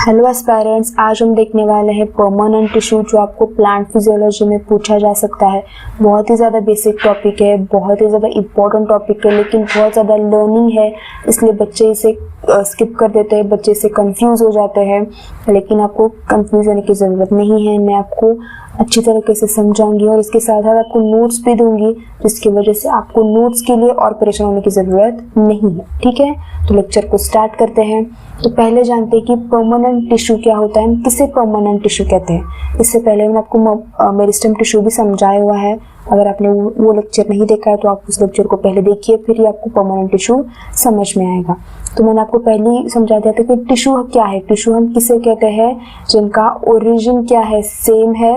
Hello aspirants, आज हम देखने वाले हैं परमानेंट टिश्यू जो आपको प्लांट फिजियोलॉजी में पूछा जा सकता है। बहुत ही ज़्यादा बेसिक टॉपिक है, बहुत ही ज़्यादा इम्पोर्टेंट टॉपिक है, लेकिन बहुत ज़्यादा लर्निंग है, इसलिए बच्चे इसे स्किप कर देते हैं, बच्चे से कंफ्यूज हो जाते हैं। लेकिन आपको कंफ्यूज होने की ज़रूरत नहीं है, मैं आपको अच्छी तरीके से समझाऊंगी और इसके साथ साथ आपको नोट्स भी दूंगी, जिसकी वजह से आपको नोट्स के लिए और परेशान होने की ज़रूरत नहीं है। ठीक है, तो लेक्चर को स्टार्ट करते हैं। तो पहले जानते हैं कि परमानेंट टिश्यू क्या होता है, हम किसे परमानेंट टिश्यू कहते हैं। इससे पहले मैंने आपको मेरिस्टेम टिश्यू भी समझाया हुआ है। अगर आपने वो लेक्चर नहीं देखा है तो आप उस लेक्चर को पहले देखिए, फिर ही आपको परमानेंट टिश्यू समझ में आएगा। तो मैंने आपको पहले ही समझा दिया था कि टिश्यू क्या है। टिश्यू हम किसे कहते हैं, जिनका ओरिजिन क्या है, सेम है,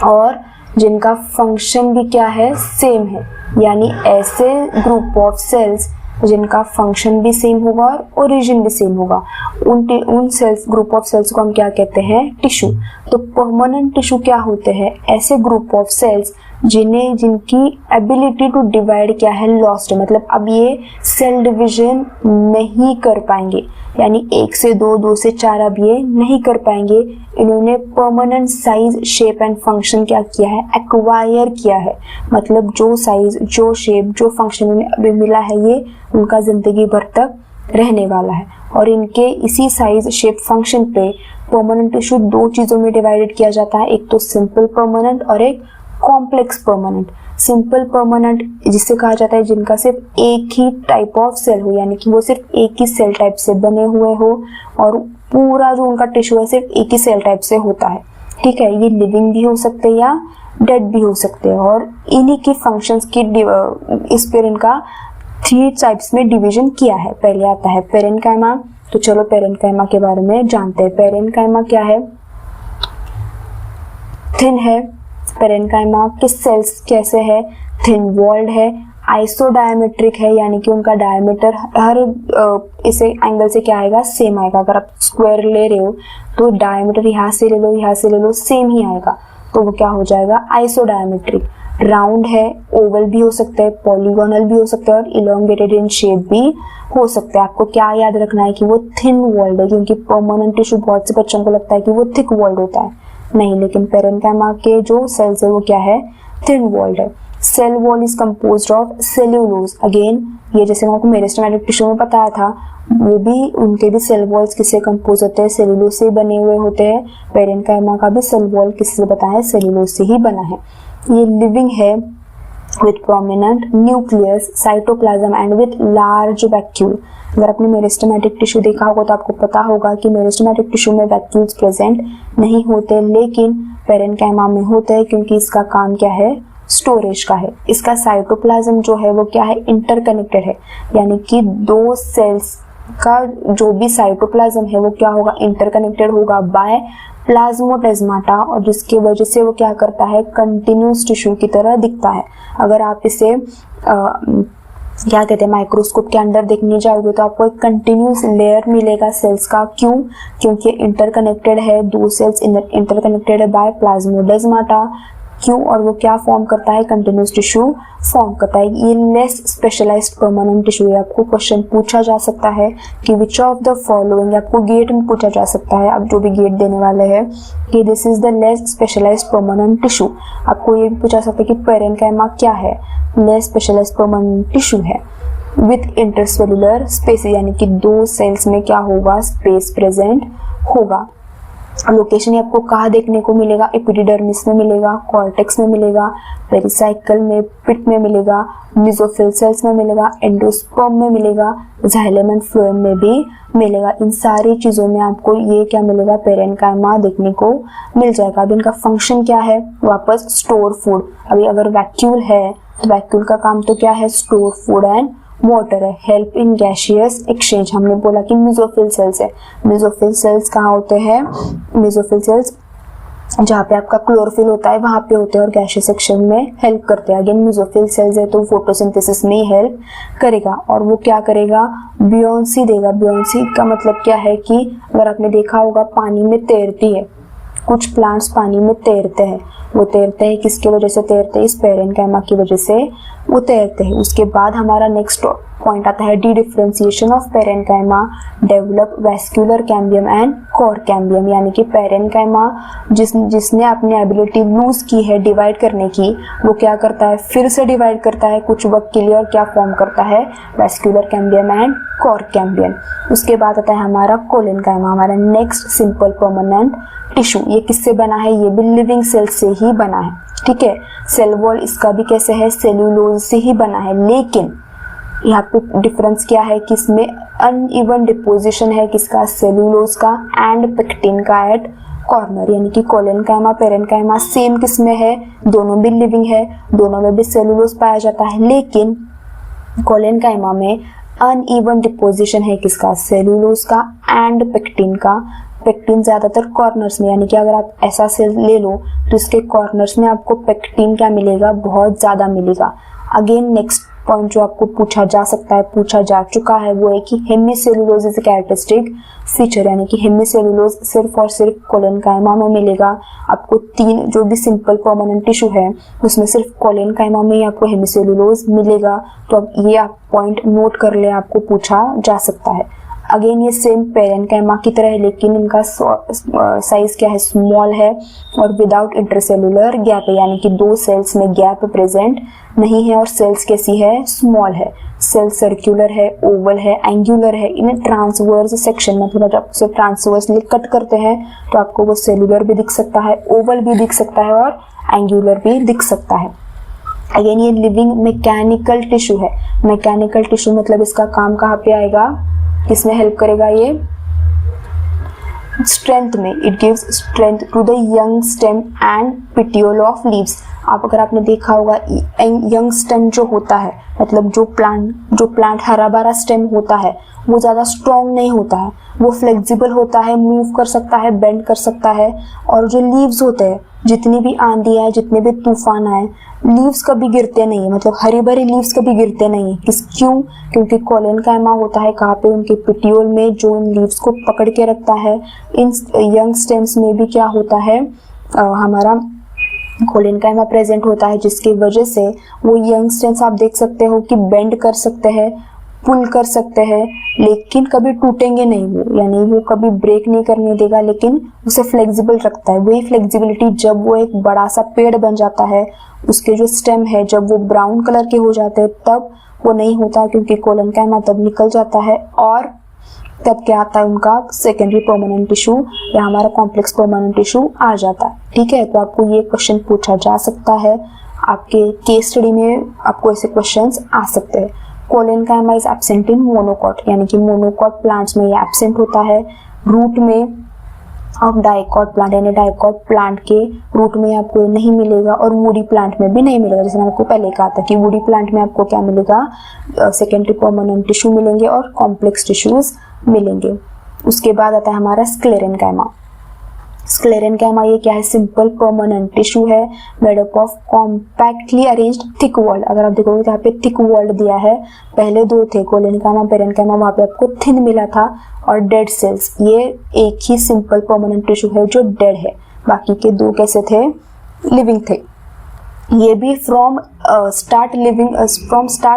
और जिनका फंक्शन भी क्या है, सेम है। यानी ऐसे ग्रुप ऑफ सेल्स जिनका फंक्शन भी सेम होगा और ओरिजिन भी सेम होगा, उन सेल्स ग्रुप ऑफ सेल्स को हम क्या कहते हैं, टिश्यू। तो परमानेंट टिश्यू क्या होते हैं, ऐसे ग्रुप ऑफ सेल्स जिनकी एबिलिटी टू डिवाइड क्या है, लॉस्ट है। मतलब अब ये सेल डिवीजन नहीं कर पाएंगे, यानी 1 से 2, 2 से 4 अब ये नहीं कर पाएंगे। इन्होंने permanent size, shape and function क्या किया है, एक्वायर किया है। मतलब जो साइज, जो शेप, जो फंक्शन उन्हें अभी मिला है, ये उनका जिंदगी भर तक रहने वाला है। और इनके इसी साइज, शेप, फंक्शन पे परमानेंट टिश्यू 2 चीजों में डिवाइडेड किया जाता है, एक तो सिंपल परमानेंट और एक कॉम्प्लेक्स परमानेंट। सिंपल परमानेंट जिसे कहा जाता है जिनका सिर्फ एक ही टाइप ऑफ सेल हो, यानी कि वो सिर्फ एक ही सेल टाइप से बने हुए हो और पूरा जो उनका टिश्यू है सिर्फ एक ही सेल टाइप से होता है। ठीक है, ये लिविंग भी हो सकते हैं या डेड भी हो सकते हैं, और इन्हीं की फंक्शंस की इस पर इनका 3 टाइप्स में डिवीजन किया है। पहले आता है पेरेन्काइमा। तो चलो पेरेन्काइमा के बारे में जानते हैं। पेरेन्काइमा क्या है, थिन है। पेरेन्काइमा के सेल्स कैसे है, थिन वॉल्ड है, आइसोडायमेट्रिक है, यानी कि उनका डायमीटर हर इसे एंगल से क्या आएगा, सेम आएगा। अगर आप स्क्वायर ले रहे हो तो डायमीटर यहाँ से ले लो, यहाँ से ले लो, सेम ही आएगा, तो वो क्या हो जाएगा, आइसोडायमेट्रिक। राउंड है, ओवल भी हो सकता है, पॉलीगोनल भी हो सकता है, और इलोंगेटेड इन शेप भी हो सकता है। आपको क्या याद रखना है कि वो थिन वॉल्ड है, क्योंकि परमानेंट टिश्यू बहुत से बच्चों को लगता है कि वो थिक वॉल्ड होता है, नहीं, लेकिन पेरेन्काइमा के जो सेल्स है वो क्या है, थिन वॉल्ड है। Cell wall is composed of cellulose. Again ये जैसे मैं आपको मेरिस्टेमेटिक टिश्यू में बताया था, वो भी उनके भी सेल वॉल्स किससे कंपोज होते हैं, सेल्यूलोज से बने हुए होते हैं। पेरेन्काइमा का भी सेल वॉल किससे बना है, सेल्यूलोज से ही बना है। ये लिविंग है with prominent nucleus, cytoplasm and with large vacuole। अगर आपने मेरिस्टेमेटिक टिश्यू देखा होगा तो आपको पता होगा कि मेरिस्टेमेटिक टिश्यू में वैक्यूल्स प्रेजेंट नहीं होते, लेकिन पेरेन्काइमा में होते हैं, क्योंकि इसका काम क्या है, स्टोरेज का है। इसका साइटोप्लाज्म जो है वो क्या है, इंटरकनेक्टेड है, यानी कि 2 सेल्स का जो भी साइटोप्लाज्म है वो क्या होगा, इंटरकनेक्टेड होगा बाय प्लाज्मोडेस्माटा, और जिसकी वजह से वो क्या करता है, कंटिन्यूस टिश्यू की तरह दिखता है। अगर आप इसे क्या कहते हैं, माइक्रोस्कोप के अंदर देखने जाओगे तो आपको एक कंटिन्यूस लेयर मिलेगा सेल्स का। क्यों, क्योंकि इंटरकनेक्टेड है, 2 सेल्स इंटरकनेक्टेड है बाय प्लाज्मोडेस्माटा। क्यों, और वो क्या फॉर्म करता है, कंटिन्यूस टिश्यू फॉर्म करता है। ये लेस स्पेशलाइज्ड परमानेंट टिश्यू है। आपको क्वेश्चन पूछा जा सकता है कि विच ऑफ द फॉलोइंग, आपको गेट में पूछा जा सकता है, आप जो भी गेट देने वाले हैं, कि this is the less specialised permanent tissue. आपको ये भी पूछा सकता है कि पेरेन्काइमा क्या है, लेस स्पेशलाइज्ड परमानेंट टिश्यू है विथ इंटरसेल्युलर स्पेस, यानी कि 2 सेल्स में क्या होगा, स्पेस प्रेजेंट होगा। लोकेशन आपको कहाँ देखने को मिलेगा, एपिडिडर्मिस में मिलेगा, कॉर्टेक्स में मिलेगा, पेरिसाइकल में, पिट में मिलेगा, मेसोफिल सेल्स में मिलेगा, एंडोस्पर्म में मिलेगा, जाइलम एंड फ्लोएम में भी मिलेगा। इन सारी चीजों में आपको ये क्या मिलेगा, पेरेन्काइमा देखने को मिल जाएगा। अब इनका फंक्शन क्या है, वापस स्टोर फूड। अभी अगर वैक्यूल है तो वैक्यूल का काम तो क्या है, स्टोर फूड एंड वाटर है। हेल्प इन गैसियस एक्सचेंज, हमने बोला कि मेसोफिल सेल्स है। मेसोफिल सेल्स कहाँ होते हैं, मेसोफिल सेल्स जहाँ पे आपका क्लोरोफिल होता है वहां पे होते हैं और गैसियस एक्सचेंज में हेल्प करते हैं। अगेन मेसोफिल सेल्स है तो फोटोसिंथेसिस में ही हेल्प करेगा, और वो क्या करेगा, ब्योयांसी देगा। ब्योयांसी का मतलब क्या है कि अगर आपने देखा होगा पानी में तैरती है, कुछ प्लांट्स पानी में तैरते हैं, वो तैरते हैं किसकी वजह से तैरते हैं, इस पेरेन्काइमा की वजह से वो तैरते हैं। उसके बाद हमारा नेक्स्ट पॉइंट आता है D differentiation of parenchyma develop vascular cambium and core cambium, यानी कि पेरेन्काइमा जिसने अपनी एबिलिटी लूज की है डिवाइड करने की, वो क्या करता है, फिर से डिवाइड करता है कुछ वक्त के लिए और क्या फॉर्म करता है, vascular cambium and core cambium. उसके बाद आता है हमारा कोलेनकाइमा, हमारा नेक्स्ट सिंपल परमानेंट टिश्यू। ये किससे बना है, ये भी लिविंग सेल से ही बना है, ठीक है। सेल वॉल इसका भी कैसे है, सेल्यूलोज से ही बना है, लेकिन यहाँ पे डिफरेंस क्या है कि इसमें अनइवन डिपोजिशन है किसका, सेल्यूलोज का एंड पेक्टिन का एट कॉर्नर, यानी कि कोलेनकाइमा पेरेन्काइमा सेम किसमें है, दोनों भी लिविंग है, दोनों में भी सेल्यूलोज पाया जाता है, लेकिन कोलेनकाइमा में अनइवन डिपोजिशन है किसका, सेल्यूलोज का एंड पेक्टिन का। पेक्टिन ज्यादातर कॉर्नर्स में, यानी कि अगर आप ऐसा सेल ले लो तो इसके कॉर्नर्स में आपको पेक्टिन क्या मिलेगा, बहुत ज्यादा मिलेगा। अगेन नेक्स्ट पॉइंट जो आपको पूछा जा सकता है, पूछा जा चुका है, वो है कि हेमीसेलुलोज इज कैरेक्टरिस्टिक फीचर, यानी कि हेमीसेलुलोज सिर्फ और सिर्फ कोलेनकाइमा में मिलेगा। आपको तीन जो भी सिंपल परमानेंट टिश्यू है उसमें सिर्फ कोलेनकाइमा में ही आपको हेमीसेलुलोज मिलेगा। तो अब ये आप पॉइंट नोट कर ले, आपको पूछा जा सकता है। अगेन ये सेम पेरेन्काइमा की तरह है, लेकिन इनका साइज क्या है, स्मॉल है और विदाउट इंटरसेलुलर गैप है, यानी कि दो सेल्स में गैप प्रेजेंट नहीं है और सेल्स कैसी है, स्मॉल है। सेल सर्कुलर है, ओवल है, एंगुलर है। इन्हें ट्रांसवर्स सेक्शन मतलब जब से ट्रांसवर्सली कट करते हैं तो आपको वो सेलुलर भी दिख सकता है, ओवल भी दिख सकता है और एंगुलर भी दिख सकता है। अगेन ये लिविंग मैकेनिकल टिश्यू है। मैकेनिकल टिश्यू मतलब इसका काम कहाँ पे आएगा, किसमें हेल्प करेगा, ये स्ट्रेंथ में। It gives strength to the young stem and petiole of leaves. आप अगर आपने देखा होगा यंग स्टेम जो होता है, मतलब जो प्लांट हरा भरा स्टेम होता है वो ज्यादा स्ट्रॉन्ग नहीं होता है, वो फ्लेक्सिबल होता है, मूव कर सकता है, बेंड कर सकता है। और जो लीव्स होते हैं, जितनी भी आंधी आए, जितने भी तूफान आए, लीव्स कभी गिरते नहीं है, मतलब हरी भरी लीव्स कभी गिरते नहीं है। क्यों, क्योंकि कोलेनकाइमा होता है कहाँ पे, उनके पिटियोल में, जो इन लीव्स को पकड़ के रखता है। इन यंग स्टेम्स में भी क्या होता है, हमारा कोलेनकाइमा प्रेजेंट होता है, जिसकी वजह से वो यंग स्टेम्स आप देख सकते हो कि बेंड कर सकते हैं, पुल कर सकते हैं, लेकिन कभी टूटेंगे नहीं वो, यानी वो कभी ब्रेक नहीं करने देगा, लेकिन उसे फ्लेक्सिबल रखता है। वही फ्लेक्सिबिलिटी जब वो एक बड़ा सा पेड़ बन जाता है, उसके जो स्टेम है जब वो ब्राउन कलर के हो जाते हैं तब वो नहीं होता, क्योंकि कोलेनकाइमा तब निकल जाता है और तब क्या आता है, उनका सेकेंडरी परमानेंट टिश्यू या हमारा कॉम्प्लेक्स परमानेंट टिश्यू आ जाता है। ठीक है, तो आपको ये क्वेश्चन पूछा जा सकता है, आपके केस स्टडी में आपको ऐसे क्वेश्चंस आ सकते हैं। Collenchyma is absent in monocot, यानी कि मोनोकॉट प्लांट्स में ये एब्सेंट होता है। रूट में ऑफ डाइकॉट प्लांट, यानी डाइकॉट प्लांट के रूट में आपको नहीं मिलेगा और वुडी प्लांट में भी नहीं मिलेगा। जैसे मैंने आपको पहले कहा था कि वुडी प्लांट में आपको क्या मिलेगा, सेकेंडरी परमानेंट टिश्यू मिलेंगे और कॉम्प्लेक्स टिश्यूज मिलेंगे। उसके बाद आता है हमारा स्क्लेरेनकाइमा। स्क्लेरेनकाइमा ये क्या है, सिंपल परमानेंट टिश्यू है, made up of compactly arranged thick walled. अगर आप देखोगे तो यहाँ पे थिक वॉल्ड दिया है, पहले दो थे कोलेनकाइमा पेरेन्काइमा, वहां पे आपको थिन मिला था, और डेड सेल्स। ये एक ही सिंपल परमानेंट टिश्यू है जो डेड है, बाकी के दो कैसे थे, लिविंग थे। ये भी फ्रॉम स्टार्ट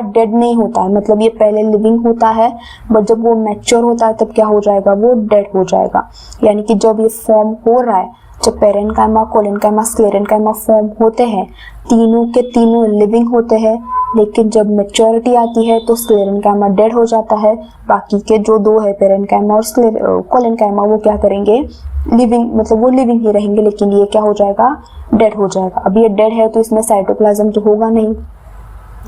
डेड नहीं होता है, मतलब ये पहले लिविंग होता है, बट जब वो मैच्योर होता है तब क्या हो जाएगा, वो डेड हो जाएगा। यानी कि जब ये फॉर्म हो रहा है, जब पेरेन्काइमा, कोलेनकाइमा, स्क्लेरेनकाइमा फॉर्म होते हैं, तीनों के तीनों लिविंग होते हैं, लेकिन जब मैच्योरिटी आती है तो स्क्लेरेनकाइमा डेड हो जाता है। बाकी के जो दो है पेरेन्काइमा और कोलेनकाइमा, वो क्या करेंगे, लिविंग, मतलब वो लिविंग ही रहेंगे, लेकिन ये क्या हो जाएगा, डेड हो जाएगा। अब ये डेड है तो इसमें साइटोप्लाज्म तो होगा नहीं,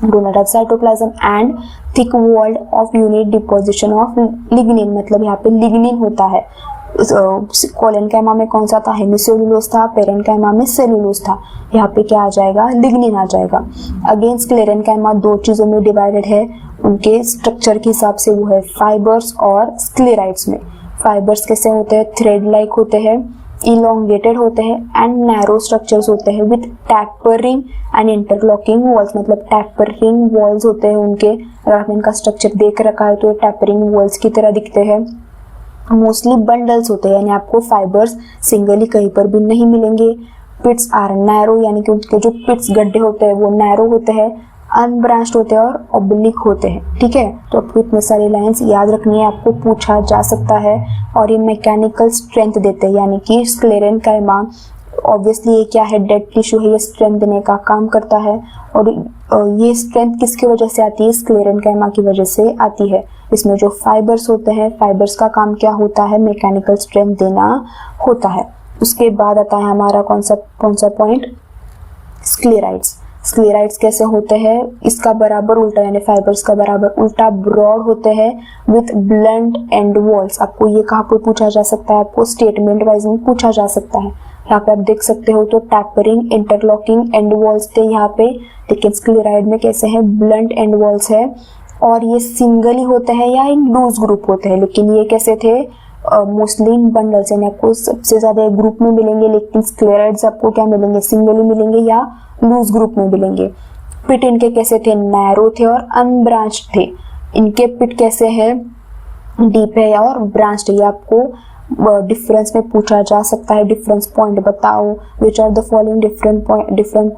do not have cytoplasm and thick walled of unit deposition of lignin, मतलब यहाँ पे लिग्निन होता है। कोलेनकाइमा में कौन सा था, हेमीसेलुलोज था, पेरेन्काइमा में सेलुलोज था, यहाँ पे क्या आ जाएगा, लिग्निन आ जाएगा। अगेन स्क्लेरेनकाइमा दो चीजों में डिवाइडेड है, उनके स्ट्रक्चर के हिसाब से वो है फाइबर्स और स्क्लेराइड्स में। फाइबर्स कैसे होते हैं, थ्रेड लाइक होते हैं, इलोंगेटेड होते हैं एंड नैरो स्ट्रक्चर्स होते हैं with tapering and interlocking walls, मतलब टैपरिंग वॉल्स होते हैं उनके। अगर आपने इनका स्ट्रक्चर देख रखा है तो ये टैपरिंग वॉल्स की तरह दिखते हैं। मोस्टली बंडल्स होते हैं, यानी आपको फाइबर्स सिंगली कहीं पर भी नहीं मिलेंगे। पिट्स आर नैरो, यानी कि उनके जो पिट्स गड्ढे होते हैं वो नैरो होते हैं। अनब्रांच्ड होते हैं और ऑब्लिक होते हैं। ठीक है, तो आपको इतने सारी लाइंस याद रखनी है, आपको पूछा जा सकता है। और ये मैकेनिकल स्ट्रेंथ देते हैं, यानी कि स्क्लेरेनकाइमा ऑब्वियसली ये क्या है, डेड टिश्यू है, ये स्ट्रेंथ देने का काम करता है। और ये स्ट्रेंथ किसकी वजह से आती है, स्क्लेरेनकाइमा की वजह से आती है। इसमें जो फाइबर्स होते हैं, फाइबर्स का काम क्या होता है, मैकेनिकल स्ट्रेंथ देना होता है। उसके बाद आता है हमारा कौन सा पॉइंट, स्क्लेराइड्स। स्क्लेराइड्स कैसे होते हैं, इसका बराबर उल्टा, यानी फाइबर्स का बराबर उल्टा ब्रॉड होते हैं विथ ब्लंट एंड वॉल्स। आपको ये कहाँ पे पूछा जा सकता है, आपको स्टेटमेंट वाइज में पूछा जा सकता है। यहाँ पे आप देख सकते हो तो टैपरिंग, इंटरलॉकिंग एंड वॉल्स थे यहाँ पे, लेकिन स्क्लेराइड में कैसे हैं, ब्लंट एंड वॉल्स है। और ये सिंगली होते हैं या इन लूज ग्रुप होते हैं, लेकिन ये कैसे थे, मोस्टली इन बंडल्स, यानी आपको सबसे ज्यादा एक ग्रुप में मिलेंगे, लेकिन स्क्लेराइड्स आपको क्या मिलेंगे, सिंगली मिलेंगे या लूज ग्रुप में मिलेंगे। पिट इनके कैसे थे, नैरो थे और अनब्रांच्ड थे। इनके पिट कैसे हैं, डीप है और ब्रांच्ड है। ये आपको डिफरेंस में पूछा जा सकता है, डिफरेंस पॉइंट बताओ, which are the following different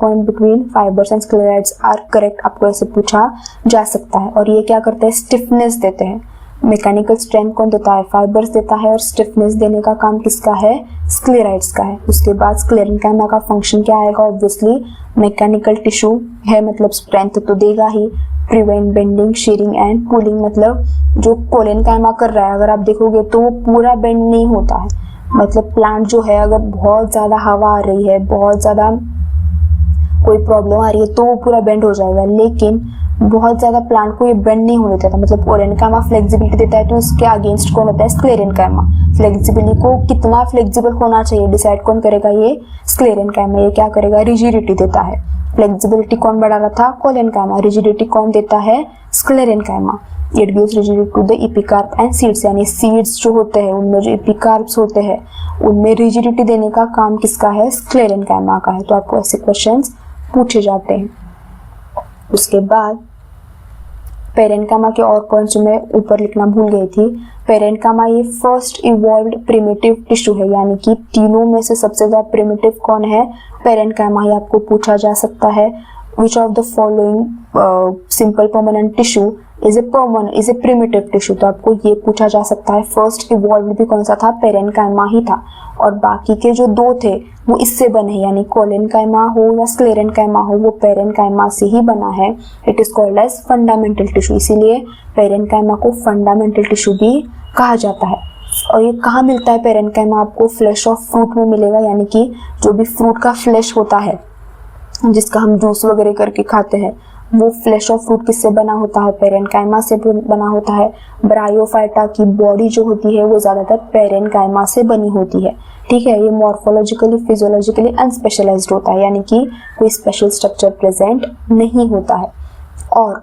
point between fibres and sclereids are correct, आपको ऐसे पूछा जा सकता है। और ये क्या करते हैं, स्टिफनेस देते हैं। मैकेनिकल स्ट्रेंथ कौन देता है, फाइबर्स देता है, और स्टिफनेस देने का काम किसका है, स्क्लेराइड्स का है। उसके बाद स्क्लेरेनकाइमा का फंक्शन क्या आएगा, ऑब्वियसली मैकेनिकल टिश्यू है, मतलब स्ट्रेंथ तो देगा ही। Prevent bending, shearing and pulling, मतलब जो कोलेनकाइमा कर रहा है, अगर आप देखोगे तो वो पूरा बेंड नहीं होता है। मतलब प्लांट जो है, अगर बहुत ज्यादा हवा आ रही है, बहुत ज्यादा कोई प्रॉब्लम आ रही है, तो वो पूरा बेंड हो जाएगा। लेकिन बहुत ज्यादा प्लांट को ये बेंड नहीं होने देता, मतलब कोलेनकाइमा फ्लेक्सिबिलिटी देता है, तो उसके अगेंस्ट कौन होता है, स्क्लेरेनकाइमा। फ्लेक्सिबिलिटी को कितना फ्लेक्सिबल होना चाहिए डिसाइड कौन करेगा, ये स्क्लेरेनकाइमा। ये क्या करेगा, रिजिडिटी देता है। फ्लेक्सिबिलिटी कौन बढ़ा रहा था, कोलेनकाइमा। रिजिडिटी कौन देता है, sclerenchyma. It gives rigidity to the epicarp and seeds, यानी सीड्स जो होते हैं उनमें जो एपिकार्प्स होते हैं उनमें रिजिडिटी देने का काम किसका है, स्क्लेरेनकाइमा का है। तो आपको ऐसे क्वेश्चंस पूछे जाते हैं। उसके बाद पेरेन्काइमा के और पॉइंट्स मैं ऊपर लिखना भूल गई थी। पेरेन्काइमा ये फर्स्ट इवॉल्व्ड प्रिमिटिव टिश्यू है, यानी कि तीनों में से सबसे ज्यादा प्रिमिटिव कौन है, पेरेन्काइमा। ये आपको पूछा जा सकता है। विच of the following simple permanent tissue is a primitive tissue, तो आपको ये पूछा जा सकता है। फर्स्ट इवॉल्व्ड भी कौन सा था, पेरेन्काइमा ही था, और बाकी के जो दो थे वो इससे बने, यानी कोलेनकाइमा हो या स्क्लेरेनकाइमा हो, वो पेरेन्काइमा से ही बना है। It is called as fundamental tissue, इसीलिए पेरेन्काइमा को फंडामेंटल टिश्यू भी कहा जाता है। और ये कहाँ मिलता है पेरेन्काइमा, आपको फ्लैश ऑफ फ्रूट में मिलेगा, यानी कि जो भी फ्रूट का फ्लैश होता है जिसका हम जूस वगैरह करके खाते हैं, वो फ्लैश ऑफ फ्रूट किससे बना होता है, पेरेन्काइमा से बना होता है। ब्रायोफाइटा की बॉडी जो होती है वो ज्यादातर पेरेन्काइमा से बनी होती है। ठीक है, ये मॉर्फोलॉजिकली फिजियोलॉजिकली अनस्पेशलाइज्ड होता है, यानी कि कोई स्पेशल स्ट्रक्चर प्रेजेंट नहीं होता है। और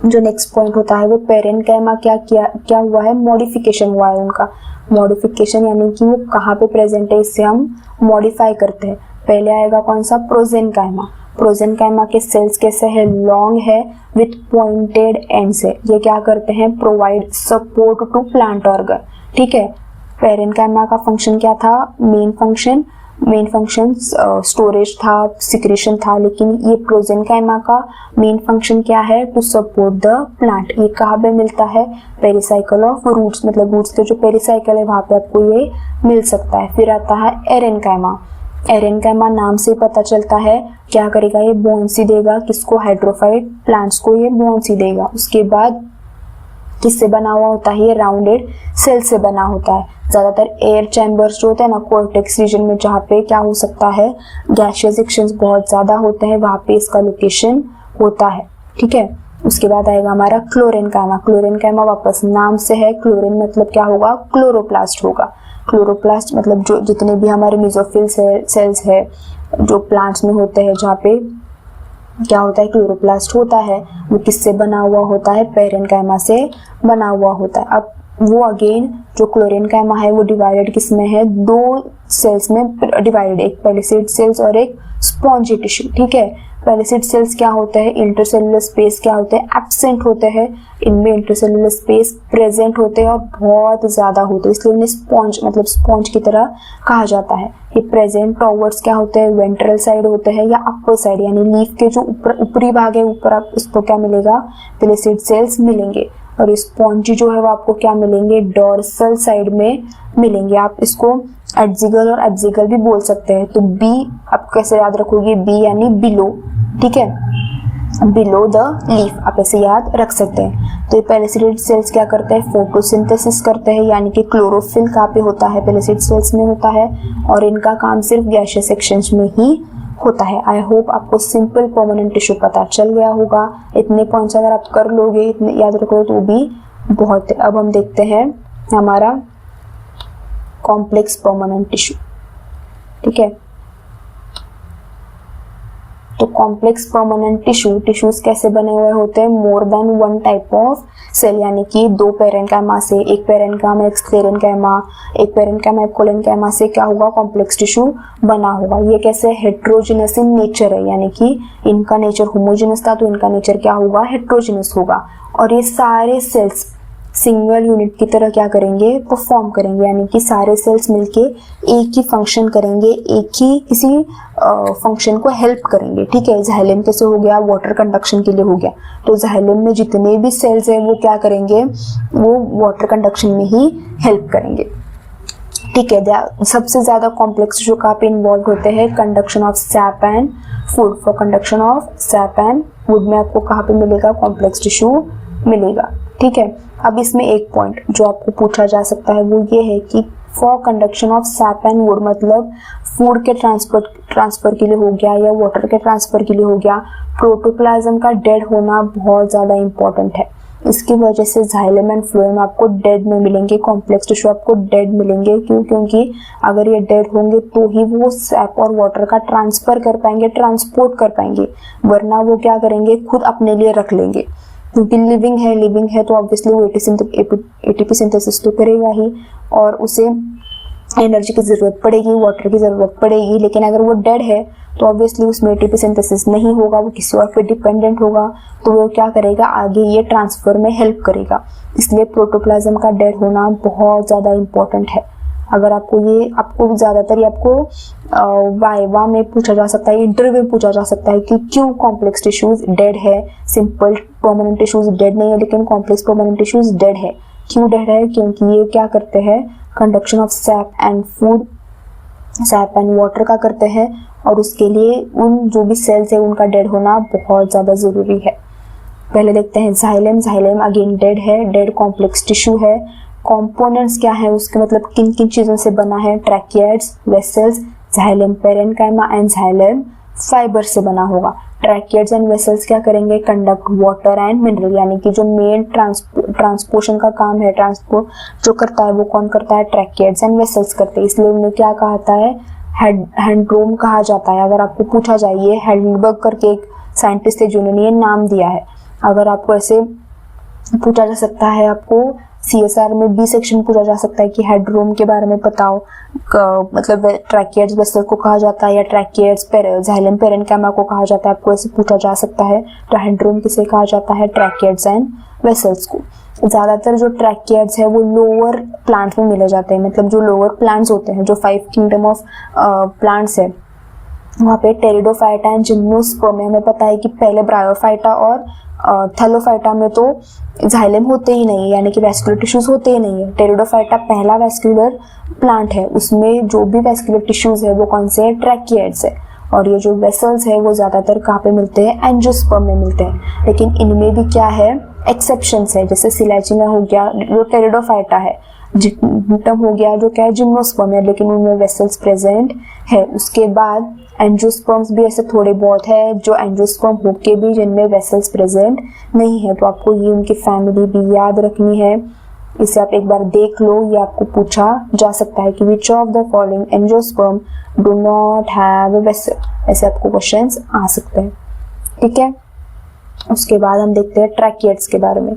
जो नेक्स्ट पॉइंट होता है वो पेरेन्काइमा क्या हुआ है, मॉडिफिकेशन हुआ है उनका। मॉडिफिकेशन यानी कि वो कहाँ पे प्रेजेंट है, इससे हम मॉडिफाई करते हैं। पहले आएगा कौन सा, प्रोजेनकाइमा। प्रोजेनकाइमा के सेल्स कैसे है, लॉन्ग है विथ पॉइंटेड एंड्स है। ये क्या करते हैं, provide support to plant organ. ठीक है, पेरेन्काइमा का फंक्शन क्या था, मेन फंक्शन स्टोरेज था, सिक्रेशन था, लेकिन ये प्रोजेनकाइमा का मेन फंक्शन क्या है, टू सपोर्ट द प्लांट। ये कहाँ पे मिलता है, पेरिसाइकल ऑफ रूट्स, मतलब रूट्स के जो पेरिसाइकल है वहां पे आपको ये मिल सकता है। फिर आता है एरेन्काइमा। एरेन्काइमा नाम से पता चलता है क्या करेगा, ये बोन्सी देगा, किसको, हाइड्रोफाइट प्लांट्स को ये बोन्सी देगा। उसके बाद किससे बना हुआ होता है, ये राउंडेड सेल से बना होता है। ज्यादातर एयर चैम्बर्स जो होते हैं ना कोर्टेक्स रीजन में, जहाँ पे क्या हो सकता है, गैशियस एक्शंस बहुत ज्यादा होते हैं, वहां पे इसका लोकेशन होता है। ठीक है, उसके बाद आएगा हमारा क्लोरेनकाइमा। क्लोरेनकाइमा वापस नाम से है, क्लोरीन मतलब क्या होगा, क्लोरोप्लास्ट होगा। क्लोरोप्लास्ट मतलब जो जितने भी हमारे मेसोफिल सेल्स है जो प्लांट्स में होते हैं, जहाँ पे क्या होता है, क्लोरोप्लास्ट होता है, वो किससे बना हुआ होता है, पेरेन्काइमा से बना हुआ होता है। अब वो अगेन जो क्लोरेनकाइमा है वो डिवाइडेड किस में है, दो सेल्स में डिवाइडेड, एक पेलिसेड सेल्स और एक स्पॉन्जी टिश्यू, ठीक है। पेलिसेड सेल्स क्या होता है, इंटरसेलुलर स्पेस क्या होते हैं, एब्सेंट होते हैं, इनमें इंटरसेलुलर स्पेस प्रेजेंट होते हैं और बहुत ज्यादा होते हैं, इसलिए उन्हें स्पॉन्ज मतलब स्पॉन्ज की तरह कहा जाता है। ये प्रेजेंट टॉवर्ड्स क्या होते हैं, वेंट्रल साइड होते हैं या अपर साइड, यानी लीफ के जो ऊपरी भाग है ऊपर आप इसको क्या मिलेगा, पेलिसेड सेल्स मिलेंगे। और स्पॉन्जी जो है वो आपको क्या मिलेंगे, डोर्सल साइड में मिलेंगे। आप इसको एड्जिगल और एब्जिगल भी बोल सकते हैं। तो बी आप कैसे याद रखोगे, बी यानी बिलो, ठीक है, बिलो द लीफ आप ऐसे याद रख सकते हैं। तो ये पेलिसेड सेल्स क्या करते हैं, फोटोसिंथेसिस करते हैं, यानी कि क्लोरोफिल कहाँ पे होता है, पेलिसेड सेल्स में होता है और इनका काम सिर्फ गैसियस सेक्शंस में ही होता है। आई होप आपको सिंपल परमानेंट टिश्यू पता चल गया होगा। इतने पॉइंट्स अगर आप कर लोगे, इतने याद रखोगे तो भी बहुत है। अब हम देखते हैं हमारा कॉम्प्लेक्स परमानेंट टिश्यू, ठीक है। तो कॉम्प्लेक्स परमानेंट टिश्यूज कैसे बने हुए होते हैं, more than one type of cell, यानी कि दो पेरेन्काइमा से, एक पेरेन्काइमा एक स्क्लेरेन्काइमा, एक पेरेन्काइमा एक कोलेन्काइमा से क्या होगा, कॉम्प्लेक्स टिश्यू बना होगा। ये कैसे हेट्रोजिनस इन नेचर है, यानी कि इनका नेचर होमोजिनस था तो इनका नेचर क्या होगा, हेट्रोजिनस होगा। और ये सारे सेल्स सिंगल यूनिट की तरह क्या करेंगे, परफॉर्म करेंगे, यानी कि सारे सेल्स मिलके एक ही फंक्शन करेंगे, एक ही किसी फंक्शन को हेल्प करेंगे, ठीक है। जाइलम कैसे हो गया, वाटर कंडक्शन के लिए हो गया। तो जाइलम में जितने भी सेल्स हैं वो क्या करेंगे, वो वाटर कंडक्शन में ही हेल्प करेंगे, ठीक है। सबसे ज्यादा कॉम्प्लेक्स टिश्यू कहाँ पे इन्वॉल्व होते हैं, conduction of SAP and food. For conduction of SAP and food में आपको कहाँ पे मिलेगा, कॉम्प्लेक्स टिश्यू मिलेगा, ठीक है। अब इसमें एक पॉइंट जो आपको पूछा जा सकता है वो ये है कि for conduction of SAP and would, मतलब फूड के ट्रांसफर के लिए हो गया या वाटर के ट्रांसफर के लिए हो गया, प्रोटोप्लाज्म का डेड होना बहुत ज्यादा इंपॉर्टेंट है। इसकी वजह से जाइलम एंड फ्लोएम आपको डेड में मिलेंगे, कॉम्प्लेक्स टिश्यू आपको डेड मिलेंगे। क्यों, क्योंकि अगर ये डेड होंगे तो ही वो सैप और वाटर का ट्रांसफर कर पाएंगे, ट्रांसपोर्ट कर पाएंगे, वरना वो क्या करेंगे, खुद अपने लिए रख लेंगे। क्योंकि लिविंग है तो ऑब्वियसली वो एटीपी सिंथेसिस तो करेगा ही और उसे एनर्जी की जरूरत पड़ेगी, वाटर की जरूरत पड़ेगी। लेकिन अगर वो डेड है तो ऑब्वियसली उसमें एटीपी सिंथेसिस नहीं होगा, वो किसी और पे डिपेंडेंट होगा, तो वो क्या करेगा, आगे ये ट्रांसफर में हेल्प करेगा। इसलिए प्रोटोप्लाज्म का डेड होना बहुत ज़्यादा इंपॉर्टेंट है। अगर आपको ज़्यादातर ये आपको वाइवा में पूछा जा सकता है, इंटरव्यू में पूछा जा सकता है कि क्यों कॉम्प्लेक्स टिश्यूज डेड है, सिंपल परमानेंट टिश्यूज डेड नहीं है लेकिन कॉम्प्लेक्स परमानेंट टिश्यूज डेड है। क्यों डेड है, क्योंकि ये क्या करते हैं, conduction of SAP and food, SAP and water का करते हैं और उसके लिए उन जो भी सेल्स है उनका डेड होना बहुत ज़्यादा ज़रूरी है। पहले देखते हैं जाइलम अगेन डेड है, डेड कॉम्प्लेक्स टिश्यू है। कंपोनेंट्स क्या है उसके, मतलब किन किन चीज़ों से बना है, tracheids, vessels, xylem parenchyma and xylem fibre से बना होगा। ट्रैकियड्स एंड वेसल्स क्या करेंगे, कंडक्ट वाटर एंड मिनरल, यानी कि जो मेन ट्रांसपोर्शन का काम है, ट्रांसपोर्ट जो करता है वो कौन करता है, ट्रैकियड्स एंड वेसल्स करते हैं। इसलिए उन्हें क्या कहता है, हैंड्रोम कहा जाता है। अगर आपको पूछा जाए, ये हेल्डनबर्ग करके एक साइंटिस्ट है जिन्होंने ये नाम दिया है। अगर आपको ऐसे पूछा जा सकता है, आपको CSR में बी सेक्शन पूछा जा सकता है कि हेडरोम के बारे में बताओ, मतलब ट्रैकियड्स वेसल को कहा जाता है या ट्रैकियड्स जाइलम पेरेन्काइमा को कहा जाता है, आपको ऐसे पूछा जा सकता है। तो हेडरोम किसे कहा जाता है, ट्रैकियड्स एंड वेसल्स को। ज्यादातर जो ट्रैकियड्स है वो लोअर प्लांट्स में मिले जाते हैं, मतलब जो लोअर प्लांट्स होते हैं, जो 5 किंगडम ऑफ प्लांट्स है वहाँ पे टेरिडोफाइटा एंड जिम्नोस्पर्म में हमें पता है कि पहले ब्रायोफाइटा और थैलोफाइटा में तो जाइलम होते ही नहीं है, यानी कि वैस्कुलर टिश्यूज होते ही नहीं है। टेरिडोफाइटा पहला वैस्कुलर प्लांट है, उसमें जो भी वैस्कुलर टिश्यूज है वो कौन से है, ट्रैकियड्स है। और ये जो वेसल्स है वो ज्यादातर कहाँ पे मिलते हैं, एंजियोस्पर्म में मिलते हैं। लेकिन इनमें भी क्या है, एक्सेप्शंस है, जैसे सिलाचिना हो गया जो टेरिडोफाइटा है, जिम्नोटम हो गया जो क्या है, जिम्नोस्पर्म है, लेकिन उनमें वेसल्स प्रेजेंट है। उसके बाद एंजियोस्पर्म्स भी ऐसे थोड़े बहुत है जो एंजियोस्पर्म होके भी जिनमें वेसल्स प्रेजेंट नहीं है। तो आपको ये उनकी फैमिली भी याद रखनी है, इसे आप एक बार देख लो। ये आपको पूछा जा सकता है कि which of the following angiosperm do not have a vessel, ऐसे आपको क्वेश्चंस आ सकते हैं, ठीक है। उसके बाद हम देखते हैं ट्रैकियड्स के बारे में।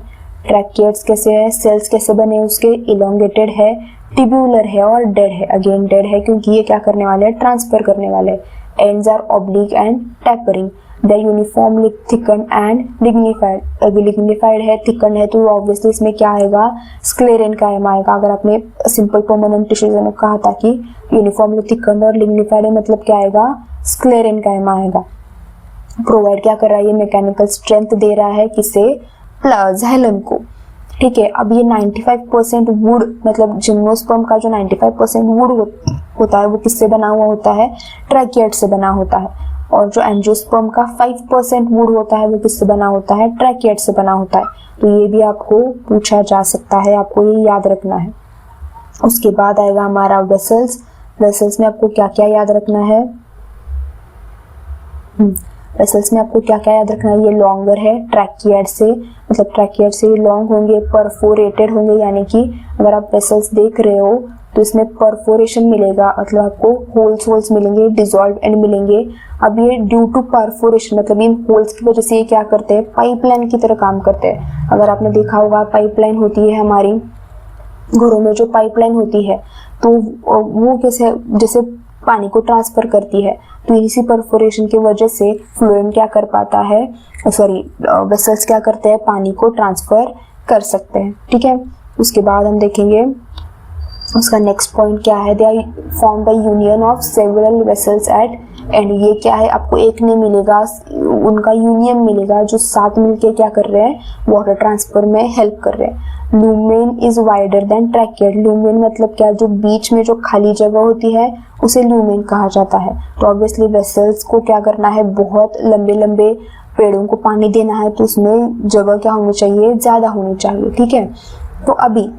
ट्रैकियड्स कैसे है, सेल्स कैसे बने उसके, इलोंगेटेड है, ट्यूब्यूलर है और डेड है। अगेन डेड है क्योंकि ये क्या करने वाले हैं, ट्रांसफर करने वाले हैं। Ends are oblique and tapering, the uniformly thicken and lignified, अगर लिग्निफाइड है थिकन है तो ऑब्वियसली इसमें क्या आएगा, स्क्लेरेनकाइमा आएगा। अगर आपने सिंपल परमानेंट टिश्यूज में कहा था कि यूनिफॉर्मली थिकन और लिग्निफाइड है, मतलब क्या आएगा, स्क्लेरेनकाइमा आएगा। प्रोवाइड क्या कर रहा है, ये मैकेनिकल स्ट्रेंथ दे रहा है किसे, जाइलम को। ठीक है, अब ये 95% वुड, मतलब जिम्नोस्पर्म का जो 95% वुड होता है वो किससे बना हुआ होता है, ट्रैकिएट से बना होता है। और जो एंजियोस्पर्म का 5% वुड होता है वो किससे बना होता है, ट्रैकिएट से बना होता है। तो ये भी आपको पूछा जा सकता है, आपको ये याद रखना है। उसके बाद आएगा हमारा वेसल्स। वेसल्स में आपको क्या क्या याद रखना है, वेसल्स में आपको क्या क्या याद रखना है, ये लॉन्गर है ट्रैकिएट से, मतलब ट्रैकिएट से लॉन्ग होंगे, परफोरेटेड होंगे, यानी कि अगर आप वेसल्स देख रहे हो तो इसमें परफोरेशन मिलेगा, मतलब आपको होल्स मिलेंगे, डिसॉल्व एंड मिलेंगे। अब ये ड्यू टू परफोरेशन, मतलब इन होल्स की वजह से ये क्या करते हैं, पाइपलाइन की तरह काम करते हैं। अगर आपने देखा होगा पाइपलाइन होती है हमारी घरों में, जो पाइपलाइन होती है तो वो कैसे, जैसे पानी को ट्रांसफर करती है, तो इसी परफोरेशन की वजह से फ्लोएम क्या कर पाता है, वेसल्स क्या करते हैं, पानी को ट्रांसफर कर सकते हैं। ठीक है, उसके बाद हम देखेंगे उसका नेक्स्ट पॉइंट क्या है, they are form the union of several vessels at end. ये क्या है, आपको एक नहीं मिलेगा, उनका यूनियन मिलेगा जो साथ मिलके क्या कर रहे हैं, वाटर ट्रांसफर में हेल्प कर रहे हैं। Lumen is wider than tracheid. Lumen मतलब क्या, जो बीच में जो खाली जगह होती है उसे लूमेन कहा जाता है। तो ऑब्वियसली वेसल्स को क्या करना है, बहुत लंबे लंबे पेड़ों को पानी देना है, तो उसमें जगह क्या होनी चाहिए, ज्यादा होनी चाहिए। ठीक है, तो अभी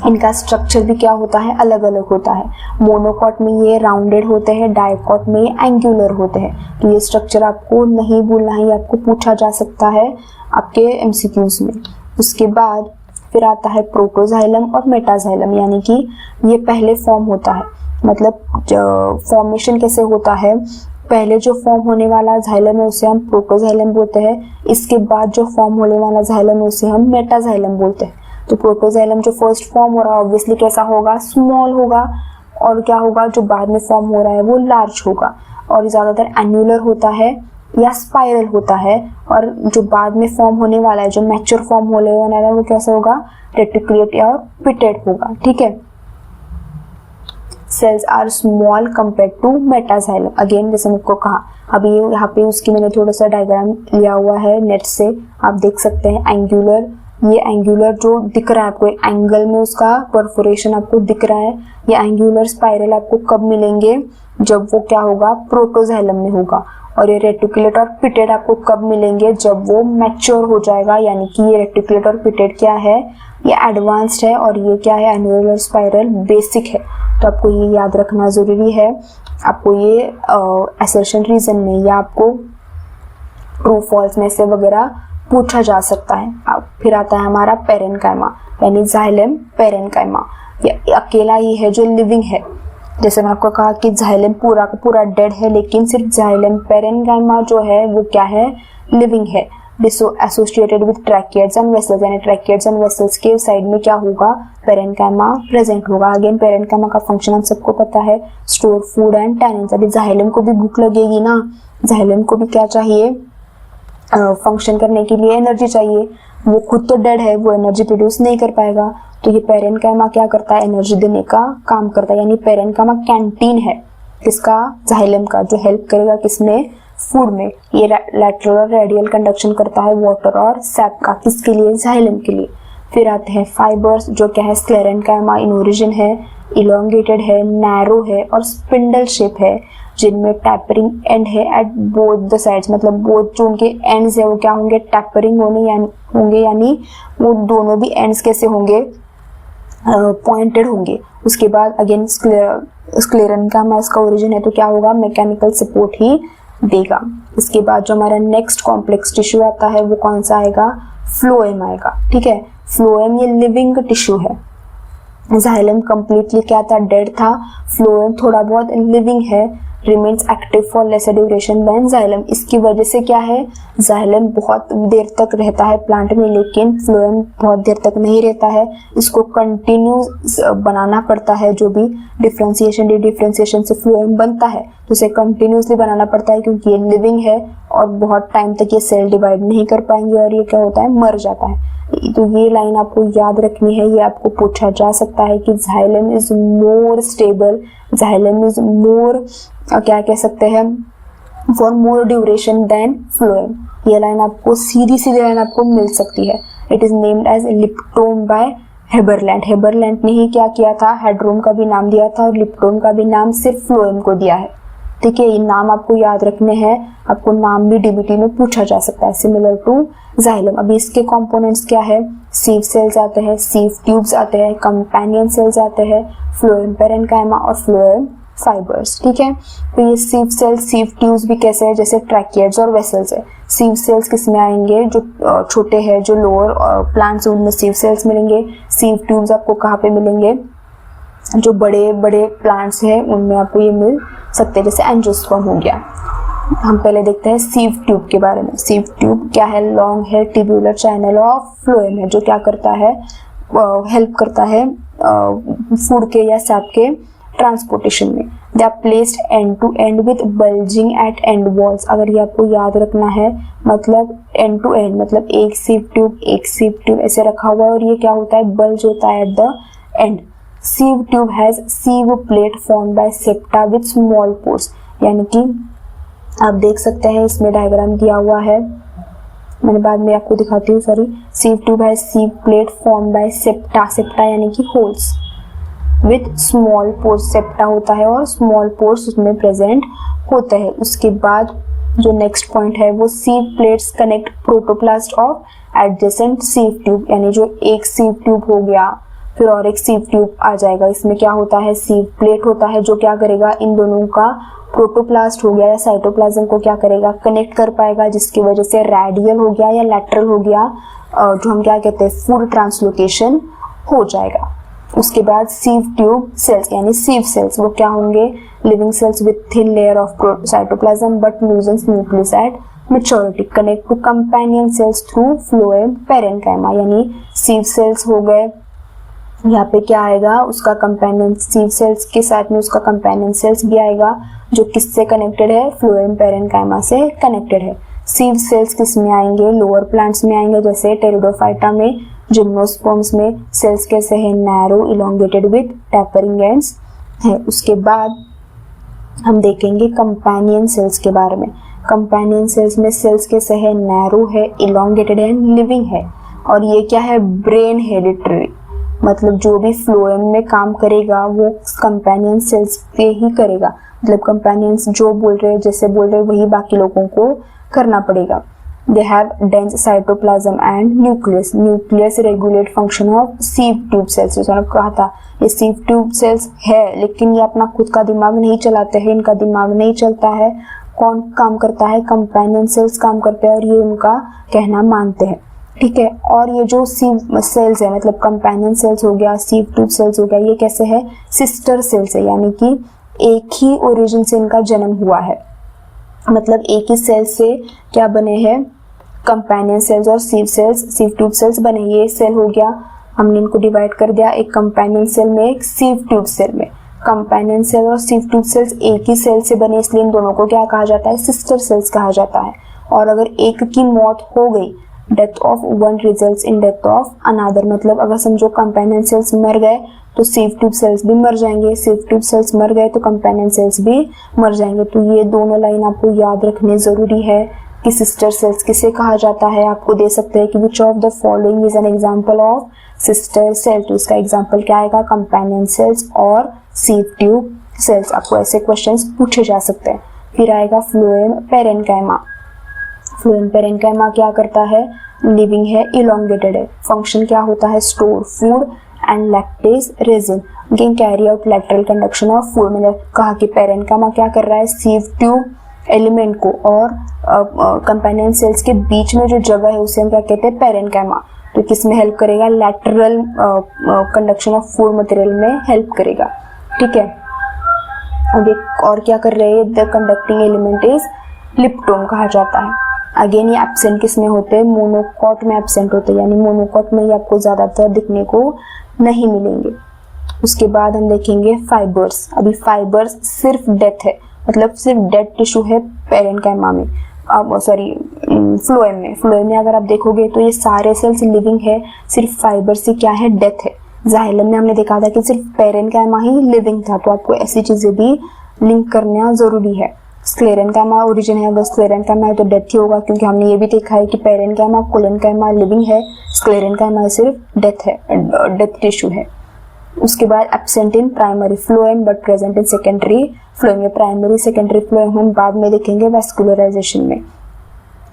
इनका स्ट्रक्चर भी क्या होता है, अलग अलग होता है। मोनोकॉट में ये राउंडेड होते हैं, डाइकॉट में ये एंगुलर होते हैं। तो ये स्ट्रक्चर आपको नहीं भूलना है, आपको पूछा जा सकता है आपके एमसीक्यूज में। उसके बाद फिर आता है प्रोटोजाइलम और मेटाजाइलम, यानी कि ये पहले फॉर्म होता है, मतलब फॉर्मेशन कैसे होता है, पहले जो फॉर्म होने वाला जाइलम है उसे हम प्रोटोजाइलम बोलते हैं, इसके बाद जो फॉर्म होने वाला जाइलम है उसे हम मेटाजाइलम बोलते हैं। तो प्रोटोजाइलम जो फर्स्ट फॉर्म हो रहा है ऑब्वियसली कैसा होगा, स्मॉल होगा, और क्या होगा, जो बाद में फॉर्म हो रहा है वो लार्ज होगा, और ज्यादातर एन्युलर होता है या स्पाइरल होता है। और जो बाद में फॉर्म होने वाला है, जो मैच्योर फॉर्म होने वाला है वो कैसा होगा, रेटिकुलेट या पिटेड होगा। ठीक है, cells are small compare to metaxylem. Again जैसे मुझको कहा, अभी यहाँ पे उसकी मैंने थोड़ा सा डायग्राम लिया हुआ है नेट से, आप देख सकते हैं एंगुलर, ये एंगुलर जो दिख रहा है आपको, एंगल में उसका परफोरेशन आपको दिख रहा है। ये एंगुलर स्पाइरल आपको कब मिलेंगे, जब वो क्या होगा, प्रोटोजाइलम में होगा। और ये रेटिकुलेट और पिटेड आपको कब मिलेंगे, जब वो मैच्योर हो जाएगा, यानी कि ये रेटिकुलेट और पिटेड क्या है, ये एडवांस्ड है, और ये क्या है, एनुलर स्पाइरल बेसिक है। तो आपको ये याद रखना जरूरी है। आपको ये असर्शन रीजन में या आपको ट्रू फॉल्स में से वगैरह पूछा जा सकता है। अब फिर आता है हमारा पेरेन्काइमा, यानी जाइलम पेरेन्काइमा। ये अकेला ही है जो लिविंग है। जैसे मैं आपको कहा कि जाइलम पूरा का पूरा डेड है, लेकिन सिर्फ जाइलम पेरेन्काइमा जो है वो क्या है, लिविंग है। एसोसिएटेड विद ट्रैकिएट्स एंड वेसल्स, यानी ट्रैकिएट्स एंड वेसल्स के साइड में क्या होगा, पेरेन्काइमा प्रेजेंट होगा। अगेन पेरेन्काइमा का फंक्शन हम सबको पता है, स्टोर फूड एंड टैनिन्स। अभी जाइलम को भी भूख लगेगी ना, जाइलम को भी क्या चाहिए, फंक्शन करने के लिए एनर्जी चाहिए। वो खुद तो डेड है, वो एनर्जी प्रोड्यूस नहीं कर पाएगा, तो ये पेरेन्काइमा क्या करता है, एनर्जी देने का काम करता है। यानी पेरेन्काइमा कैंटीन है किसका, जाइलम का, जो हेल्प करेगा किसमें, फूड में। ये लैटरल और रेडियल कंडक्शन करता है वाटर और सैप का, किसके लिए, जाइलम के लिए। फिर आते हैं फाइबर्स, जो क्या है, स्क्लेरेन्काइमा इन ओरिजिन है, इलोंगेटेड है, नैरो है और स्पिंडल शेप है, जिनमें टैपरिंग एंड है एट बोथ द साइड्स। मतलब बोथ जो उनके एंड्स है वो क्या होंगे, टैपरिंग होंगे, यानी वो दोनों भी एंड्स कैसे होंगे, पॉइंटेड होंगे। उसके बाद अगेन स्क्लेरेन्काइमा इसका ओरिजिन है, तो क्या होगा, मैकेनिकल सपोर्ट ही देगा। इसके बाद जो हमारा नेक्स्ट कॉम्प्लेक्स टिश्यू आता है वो कौन सा आएगा, फ्लोएम आएगा। ठीक है, फ्लोएम ये लिविंग टिश्यू है, जाइलम कंप्लीटली क्या था, डेड था। फ्लोएम थोड़ा बहुत लिविंग है, remains active for lesser duration than xylem. इसकी वजह से क्या है, जाइलम बहुत देर तक रहता है प्लांट में, लेकिन फ्लोएम बहुत देर तक नहीं रहता है। इसको कंटिन्यूस बनाना पड़ता है, जो भी डिफ्रेंशिएशन डिफ्रेंशिएशन से फ्लोएम बनता है तो उसे कंटिन्यूसली बनाना पड़ता है, क्योंकि ये लिविंग है और बहुत टाइम तक ये सेल डिवाइड नहीं कर पाएंगे और ये क्या होता है, मर जाता है। तो ये लाइन आपको याद रखनी है, ये आपको पूछा जा सकता है कि xylem is more stable, xylem is more क्या कह सकते हैं, for more duration than phloem. ये लाइन आपको सीधी लाइन आपको मिल सकती है। It is named as leptome by Haberlandt. Haberlandt ने ही क्या किया था, हेडरोम का भी नाम दिया था और लिप्टोम का भी नाम सिर्फ फ्लोएम को दिया है। ठीक है, ये नाम आपको याद रखने हैं, आपको नाम भी डीबीटी में पूछा जा सकता है सिमिलर टू जाइलम। अभी इसके कंपोनेंट्स क्या है, सीव सेल्स आते हैं, सीव ट्यूब्स आते हैं, कंपेनियन सेल्स आते हैं, फ्लोएम पेरेन्काइमा और फ्लोएम फाइबर्स। ठीक है, तो ये सीव सेल्स सीव ट्यूब्स भी कैसे है, जैसे ट्रैकियड्स और वेसल्स है। सीव सेल्स किसमें आएंगे, जो छोटे हैं, जो लोअर प्लांट्स उनमें सीव सेल्स मिलेंगे। सीव ट्यूब्स आपको कहाँ पे मिलेंगे, जो बड़े बड़े प्लांट्स हैं उनमें आपको ये मिल सकते हैं, जैसे एंजियोस्पर्म हो गया। हम पहले देखते हैं सीव ट्यूब के बारे में। सीव ट्यूब क्या है, लॉन्ग है ट्यूबुलर चैनल ऑफ फ्लोएम है, जो क्या करता है, हेल्प करता है फूड के या सैप के ट्रांसपोर्टेशन में। They are placed end to end with bulging at end walls. अगर ये आपको याद रखना है, मतलब एंड टू एंड मतलब एक सीव ट्यूब ऐसे रखा हुआ है और ये क्या होता है, बल्ज होता है at the end. Sieve tube has sieve plate formed by septa with small pores, यानी कि आप देख सकते हैं इसमें डायग्राम दिया हुआ है, मैंने बाद में आपको दिखाती हूँ, sorry. Sieve tube has sieve plate formed by septa यानी कि holes with small pores, septa होता है और small pores उसमें प्रेजेंट होते हैं। उसके बाद जो नेक्स्ट पॉइंट है वो sieve plates connect protoplast of adjacent sieve tube, यानी जो एक sieve tube हो गया फिर और एक सीव ट्यूब आ जाएगा, इसमें क्या होता है, सीव प्लेट होता है जो क्या करेगा, इन दोनों का प्रोटोप्लास्ट हो गया या साइटोप्लाज्म को क्या करेगा, कनेक्ट कर पाएगा, जिसकी वजह से रेडियल हो गया या लैटरल हो गया, जो हम क्या कहते हैं, फूड ट्रांसलोकेशन हो जाएगा। उसके बाद सीव ट्यूब सेल्स यानी सीव सेल्स वो क्या होंगे, living cells with thin layer of cytoplasm but loses nucleus at maturity, connect to companion cells through phloem parenchyma. यानी सीव सेल्स हो गए, यहाँ पे क्या आएगा, उसका कंपेनियन सीव सेल्स के साथ में उसका कंपेनियन सेल्स भी आएगा, जो किससे कनेक्टेड है, फ्लोएम पेरेन्काइमा से कनेक्टेड है। सीव सेल्स किस में आएंगे, लोअर प्लांट्स में आएंगे, जैसे टेरिडोफाइटा में, जिम्नोस्पर्म्स में सेल्स कैसे है, narrow elongated with tapering ends है। उसके बाद हम देखेंगे कंपेनियन सेल्स के बारे में। कंपेनियन सेल्स में सेल्स कैसे है, नैरो है, इलोंगेटेड है, लिविंग है, और ये क्या है, ब्रेन हेरिटरी, मतलब जो भी फ्लोएम में काम करेगा वो कंपेनियन सेल्स पे ही करेगा, मतलब कंपेनियंस जो बोल रहे हैं, जैसे बोल रहे हैं वही बाकी लोगों को करना पड़ेगा। They have dense cytoplasm and nucleus regulate function of sieve tube cells. जैसे मैंने कहा था ये सीव ट्यूब सेल्स है, लेकिन ये अपना खुद का दिमाग नहीं चलाते हैं, इनका दिमाग नहीं चलता है। कौन काम करता है, कंपेनियन सेल्स काम करते हैं और ये उनका कहना मानते हैं। ठीक है, और ये जो सीव सेल्स है, मतलब कंपेनियन सेल्स हो गया, सीव ट्यूब सेल्स हो गया, ये कैसे है, सिस्टर सेल्स है, यानी कि एक ही ओरिजिन से इनका जन्म हुआ है, मतलब एक ही सेल से क्या बने हैं, कंपेनियन सेल्स और सीव सेल्स, सीव ट्यूब सेल्स बने। ये सेल हो गया, हमने इनको डिवाइड कर दिया, एक कंपेनियन सेल में, एक सीव ट्यूब सेल में। कंपेनियन सेल और सीव ट्यूब सेल्स एक ही सेल से बने, इसलिए इन दोनों को क्या कहा जाता है, सिस्टर सेल्स कहा जाता है। और अगर एक की मौत हो गई, death of one results in death of another, मतलब अगर समझो कंपेनियन सेल्स मर गए तो सीव ट्यूब सेल्स भी मर जाएंगे, सीव ट्यूब सेल्स मर गए तो कंपेनियन सेल्स भी मर जाएंगे। तो ये दोनों लाइन आपको याद रखने जरूरी है कि सिस्टर सेल्स किसे कहा जाता है। आपको दे सकते हैं कि which of the following is an example of sister cell, तो इसका एग्जांपल क्या आएगा, कंपेनियन सेल्स और सीव ट्यूब सेल्स। आपको ऐसे क्वेश्चंस पूछे जा सकते हैं। फिर आएगा फ्लोएम पेरेन्काइमा। फ्लोएम पेरेन्काइमा क्या करता है, लिविंग है, इलोंगेटेड है, फंक्शन क्या होता है, store food and lactase resin, again carry out lateral conduction of food. मैंने कहा कि पेरेन्काइमा क्या कर रहा है, सीव ट्यूब एलिमेंट को और कंपेनियन सेल्स के बीच में जो जगह है उसे हम क्या कहते हैं, पेरेन्काइमा। तो किस में हेल्प करेगा, lateral conduction of food material में हेल्प करेगा। ठीक है, अब एक और क्या कर रहे हैं, द कंडक्टिंग एलिमेंट इज लिप्टोम कहा जाता है। अगेन ये एब्सेंट किस में होते हैं, मोनोकॉट में एब्सेंट होते हैं, यानी मोनोकॉट में ही आपको ज्यादातर दिखने को नहीं मिलेंगे। उसके बाद हम देखेंगे फाइबर्स। अभी फाइबर्स सिर्फ डेथ है, मतलब सिर्फ डेड टिश्यू है पेरेन्काइमा में, फ्लोएम में। फ्लोएम में अगर आप देखोगे तो ये सारे सेल्स लिविंग है, सिर्फ फाइबर से क्या है, डेथ है। जाइलम में हमने देखा था कि सिर्फ पेरेन्काइमा ही लिविंग था, तो आपको ऐसी चीजें भी लिंक करना जरूरी है। स्क्लेरेन्काइमा ओरिजिन है, अगर स्क्लेरेन्काइमा है तो डेथ ही होगा, क्योंकि हमने ये भी देखा है कि पेरेन्काइमा कोलेन्काइमा लिविंग है, स्क्लेरेन्काइमा सिर्फ डेथ है, डेथ टिश्यू है। उसके बाद absent in primary phloem but present in secondary phloem. ये प्राइमरी सेकेंडरी फ्लोएम हम बाद में देखेंगे वैस्कुलराइजेशन में।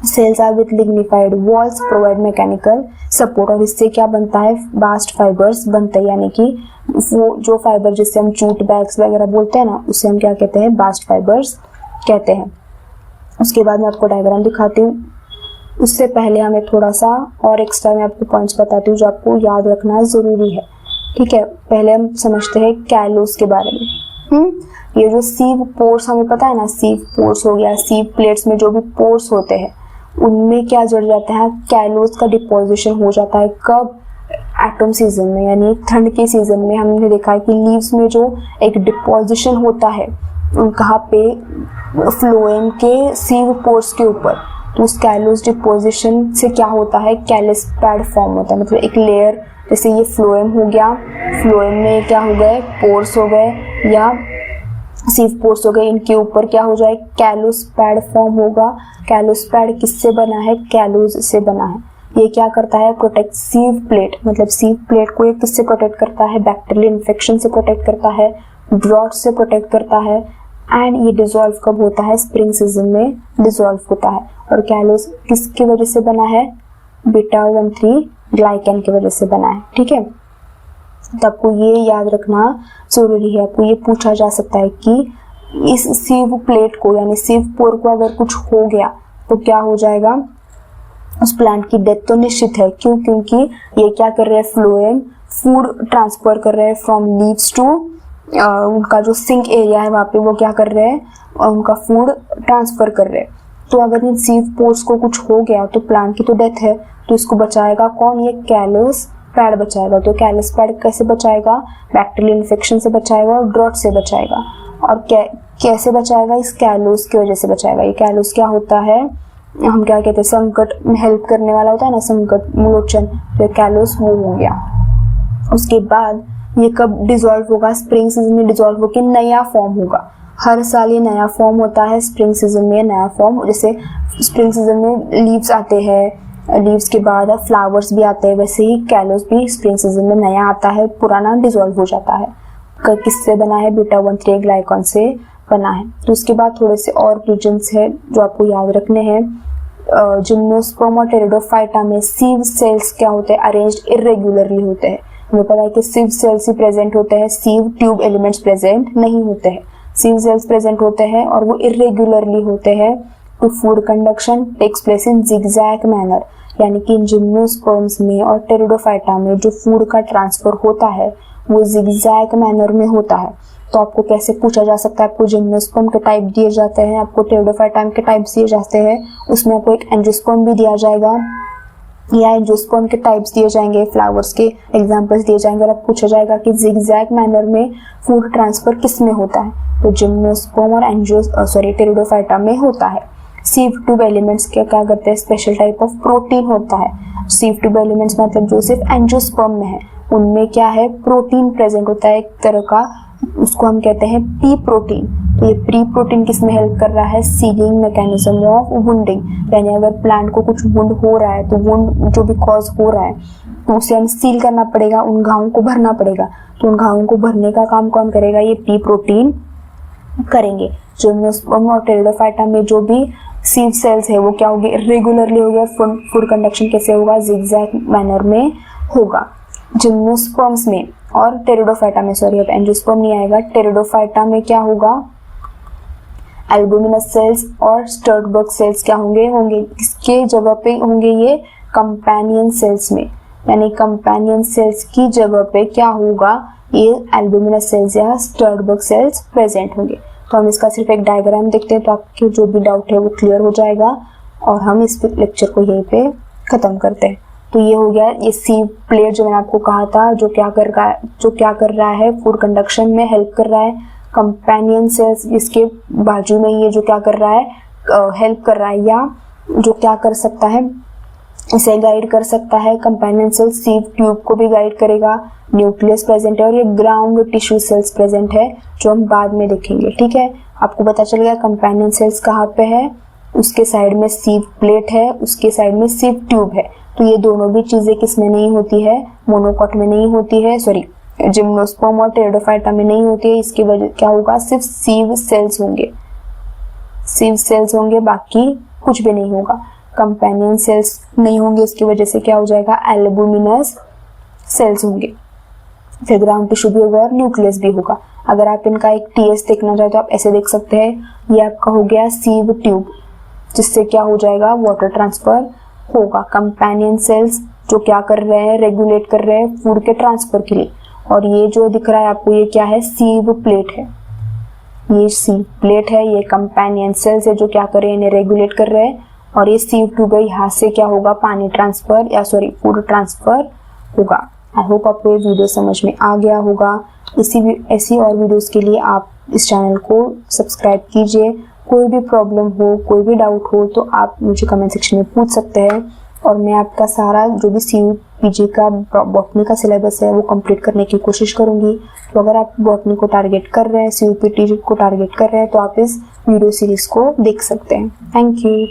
Cells are with lignified walls provide mechanical support, और इससे क्या बनता है, बास्ट फाइबर्स बनते हैं, यानी कि वो जो फाइबर जिससे हम जूट बैग्स वगैरह बोलते हैं ना, उससे हम क्या कहते हैं, बास्ट फाइबर्स कहते हैं। उसके बाद मैं आपको डायग्राम दिखाती हूँ। उससे पहले हमें थोड़ा सा और एक्स्ट्रा मैं आपको पॉइंट्स बताती हूँ जो आपको याद रखना जरूरी है। ठीक है, पहले हम समझते हैं कैलोस के बारे में। ये जो सीव पोर्स हमें पता है ना, सीव पोर्स हो गया, सीव प्लेट्स में जो भी पोर्स होते हैं उनमें क्या जुड़ जाता है, कैलोस का डिपोजिशन हो जाता है। कब, एटम सीजन में, यानी ठंड के सीजन में। हमने देखा है कि लीव्स में जो एक डिपोजिशन होता है कहाँ पे, फ्लोएम के सीव पोर्स के ऊपर, तो उस कैलोस डिपोजिशन से क्या होता है, कैलस पैड फॉर्म होता है, मतलब एक लेयर। जैसे ये फ्लोएम हो गया, फ्लोएम में क्या हो गए, पोर्स हो गए या सीव पोर्स हो गए, इनके ऊपर क्या हो जाए, कैलोस पैड फॉर्म होगा। कैलोस पैड किससे बना है, कैलोस से बना है। ये क्या करता है, प्रोटेक्ट सीव प्लेट, मतलब सीव प्लेट को ये किससे प्रोटेक्ट करता है, बैक्टीरियल इन्फेक्शन से प्रोटेक्ट करता है, ड्रॉट से प्रोटेक्ट करता है। एंड ये डिसॉल्व कब होता है, स्प्रिंग सीजन में डिसॉल्व होता है। और कैलोस किसकी वजह से बना है, बीटा-13 ग्लाइकन की वजह से बना है। ठीक है, तो आपको ये याद रखना जरूरी है। आपको ये पूछा जा सकता है कि इस सीव प्लेट को यानी सीव पोर को अगर कुछ हो गया तो क्या हो जाएगा, उस प्लांट की डेथ तो निश्चित है। क्यों, क्योंकि ये क्या कर रहे हैं, फ्लोएम फूड ट्रांसफर कर रहे हैं फ्रॉम लीव्स टू, उनका जो सिंक एरिया है वहाँ पे वो क्या कर रहे हैं, उनका फूड ट्रांसफर कर रहे हैं। तो अगर इन सीव पोर्स को कुछ हो गया तो प्लांट की तो डेथ है, तो इसको बचाएगा कौन, ये कैलोस पैड बचाएगा। तो कैलस पैड कैसे बचाएगा, बैक्टीरियल इन्फेक्शन से बचाएगा और ड्रॉट से बचाएगा। और कैसे बचाएगा, इस कैलोस की वजह से बचाएगा। ये कैलोस क्या होता है, हम क्या कहते हैं, संकट में हेल्प करने वाला होता है ना, संकट मोचन, तो कैलोस वो हो गया। उसके बाद ये कब डिसॉल्व होगा, स्प्रिंग सीजन में डिसॉल्व होकर नया फॉर्म होगा। हर साल ये नया फॉर्म होता है, स्प्रिंग सीजन में नया फॉर्म। जैसे स्प्रिंग सीजन में लीव्स आते हैं, लीव्स के बाद फ्लावर्स भी आते हैं, वैसे ही कैलोस भी स्प्रिंग सीजन में नया आता है, पुराना डिसॉल्व हो जाता है। किससे बना है, बीटा-13 ग्लाइकॉन से बना है। तो उसके बाद थोड़े से और रीजन्स है जो आपको याद रखने हैं। जिम्नोस्पर्म और टेरिडोफाइटा में सीव सेल्स क्या होते हैं, अरेंज्ड इरेगुलरली होते हैं। हमें पता है कि सीव सेल्स ही प्रेजेंट होते हैं, सीव ट्यूब एलिमेंट्स प्रेजेंट नहीं होते हैं। सीव सेल्स प्रेजेंट होते हैं और वो इरेगुलरली होते हैं। To food conduction takes place in zigzag manner, यानी कि जिम्नोस्पर्म्स में और टेरिडोफाइटा में जो फूड का ट्रांसफर होता है वो जिगजैग मैनर में होता है। तो आपको कैसे पूछा जा सकता है, आपको जिम्नोस्पर्म के टाइप दिए जाते हैं, आपको टेरिडोफाइटा के टाइप दिए जाते हैं, उसमें आपको एक एंजियोस्पर्म भी दिया जाएगा या एंजियोस्पर्म के टाइप्स दिए जाएंगे, फ्लावर्स के एग्जांपल्स दिए जाएंगे और अब पूछा जाएगा कि जिगजैग मैनर में फूड ट्रांसफर किस में होता है, तो जिम्नोस्पर्म और टेरिडोफाइटा में होता है। सीव ट्यूब एलिमेंट्स क्या करते हैं, स्पेशल टाइप ऑफ प्रोटीन होता है। सीव ट्यूब एलिमेंट्स मतलब जो सिर्फ एंजियोस्पर्म में है, उनमें क्या है, प्रोटीन प्रेजेंट होता है एक तरह का, उसको हम कहते हैं पी प्रोटीन। तो ये प्री प्रोटीन किस में हेल्प कर रहा है, सीलिंग मैकेनिज्म ऑफ वुंडिंग, यानी अगर प्लांट को कुछ वुंड हो रहा है तो वुंड जो भी कॉज हो रहा है तो उसे हम सील करना पड़ेगा, उन घावों को भरना पड़ेगा। तो उन घावों को भरने का काम कौन करेगा, ये पी प्रोटीन करेंगे। जिम्नोस्पर्म और टेरिडोफाइटा में जो भी सीव सेल्स है वो क्या होगी, इरेगुलरली हो गया। फूड कंडक्शन कैसे होगा, जिगजैग मैनर में होगा। जिम्नोस्पर्म्स में और टेरिडोफाइटा में, सॉरी अब एंजियोस्पर्म नहीं आएगा, टेरिडोफाइटा में क्या होगा, एल्बुमिनस सेल्स और स्टर्डबर्ग सेल्स क्या होंगे, इसके जगह पे होंगे ये कंपेनियन सेल्स में। यानी कंपेनियन सेल्स की जगह पे क्या होगा, ये एल्ब्यूमिनस सेल्स या स्टर्डबर्ग सेल्स प्रेजेंट होंगे। तो हम इसका सिर्फ एक डायग्राम देखते हैं तो आपके जो भी डाउट है वो क्लियर हो जाएगा और हम इस लेक्चर को यहीं पे खत्म करते हैं। तो ये हो गया ये सीव प्लेट जो मैंने आपको कहा था, जो क्या कर रहा है फूड कंडक्शन में हेल्प कर रहा है। कंपेनियन सेल्स इसके बाजू में ये जो क्या कर रहा है, हेल्प कर रहा है या जो क्या कर सकता है, इसे गाइड कर सकता है। कंपेनियन सेल सीव ट्यूब को भी गाइड करेगा। न्यूक्लियस प्रेजेंट है और ये ग्राउंड टिश्यू सेल्स प्रेजेंट है जो हम बाद में देखेंगे। ठीक है, आपको पता चल गया कंपेनियन सेल्स कहाँ पे है, उसके साइड में सीव प्लेट है, उसके साइड में सीव ट्यूब है। तो ये दोनों भी चीजें किस में नहीं होती है, मोनोकॉट में नहीं होती है, सॉरी जिम्नोस्पर्म और टेरिडोफाइटा में नहीं होती है। इसकी वजह क्या होगा, सिर्फ सीव सेल्स होंगे, सीव सेल्स होंगे, बाकी कुछ भी नहीं होगा। कंपेनियन सेल्स नहीं होंगे, इसकी वजह से क्या हो जाएगा, एल्ब्यूमिनस सेल्स होंगे। फिर ग्राउंड टिश्यू भी होगा और न्यूक्लियस भी होगा। अगर आप इनका एक टीएस देखना चाहे तो आप ऐसे देख सकते हैं, ये आपका हो गया सीव ट्यूब, जिससे क्या हो जाएगा, वाटर ट्रांसफर होगा। कंपेनियन सेल्स जो क्या कर रहे हैं, रेगुलेट कर रहे हैं फूड के ट्रांसफर के लिए। और ये जो दिख रहा है आपको, ये क्या है, सीव प्लेट है। ये सीव प्लेट है, ये कंपेनियन सेल्स है जो क्या कर रहे हैं, इन्हें रेगुलेट कर रहे हैं। और ये सीव ट्यूब है, यहाँ से क्या होगा, पानी ट्रांसफर या सॉरी फूड ट्रांसफर होगा। आई होप आपको ये वीडियो समझ में आ गया होगा। ऐसी और वीडियोस के लिए आप इस चैनल को सब्सक्राइब कीजिए। कोई भी प्रॉब्लम हो, कोई भी डाउट हो तो आप मुझे कमेंट सेक्शन में पूछ सकते हैं और मैं आपका सारा जो भी CUPG का बॉटनी का सिलेबस है वो कंप्लीट करने की कोशिश करूंगी। तो अगर आप बॉटनी को टारगेट कर रहे हैं, CUPT को टारगेट कर रहे हैं तो आप इस वीडियो सीरीज को देख सकते हैं। Thank you.